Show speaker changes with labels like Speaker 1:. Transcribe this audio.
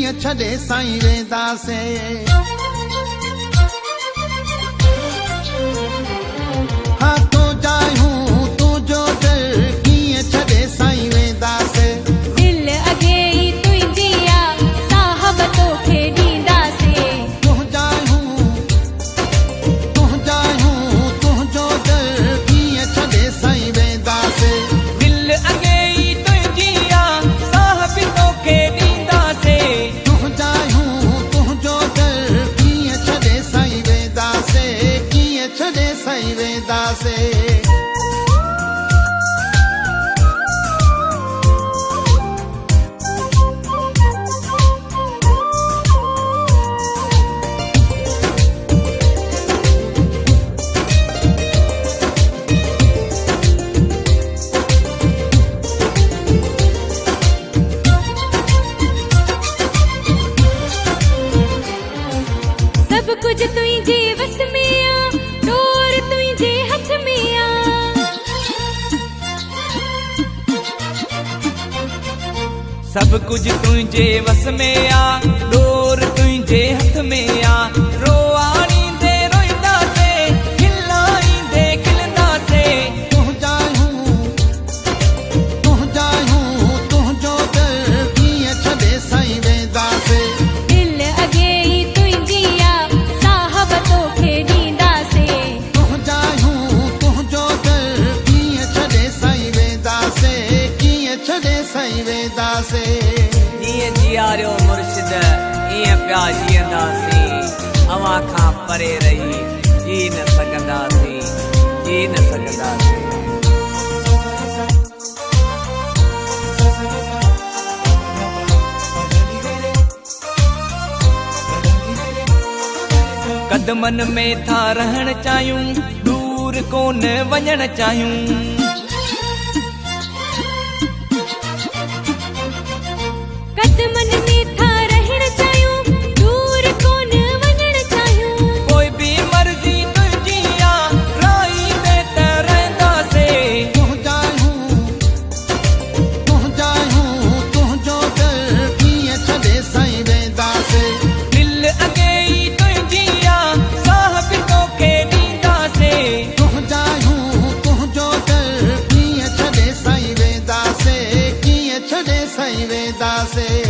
Speaker 1: कीअं छॾे साईं वेंदासीं। हाँ तो जायूं तुंहिंजो दर कीअं छॾे साईं वेंदासीं।
Speaker 2: दिल अॻे ई तुंहिंजी आ साहब तोखे ॾींदासीं।
Speaker 1: तुंहिंजो दर कीअं छॾे साईं वेंदासीं।
Speaker 3: दिल अॻे ई तुंहिंजी आ साहब तोखे ॾींदासीं।
Speaker 1: तुंहिंजो दर कीअं छॾे साईं वेंदासीं। कीअं छॾे साईं वेंदासीं।
Speaker 2: सब कुछ तुंहिंजे वस में आ डोर तुंहिंजे हथ में आ।
Speaker 3: सब कुछ तुंहिंजे वस में आ डोर तुंहिंजे हथ में आ। रोआणींदे रोईंदासीं खिलाईंदे खिलंदासीं।
Speaker 1: तुंहिंजो दर कीअं छॾे साईं वेंदासीं।
Speaker 2: दिल अॻे ई तुंहिंजी आ साहब तोखे ॾींदासीं।
Speaker 1: तुंहिंजो दर कीअं छॾे साईं वेंदासीं। कीअं छॾे साईं वेंदासीं।
Speaker 3: जीअं जीआरियो मुर्शिद ईअं पिया जीअंदासीं। अव्हां खां परे रही जी न सघंदासीं। जी न सघंदासीं। कदमनि में था रहण चाहियूं दूर कोन वञण चाहियूं।
Speaker 2: कदमनि में था रहण चाहियूं दूर कोन वञण चाहियूं।
Speaker 3: कोई भी मर्ज़ी तुंहिंजी आ राहींदे त रहंदासीं।
Speaker 1: तुंहिंजो दर कीअं छॾे साईं वेंदासीं।
Speaker 3: दिल अॻे ई तुंहिंजी आ साहब तोखे ॾींदासीं।
Speaker 1: तुंहिंजो दर कीअं छॾे साईं वेंदासीं। कीअं छॾे साईं वेंदासीं।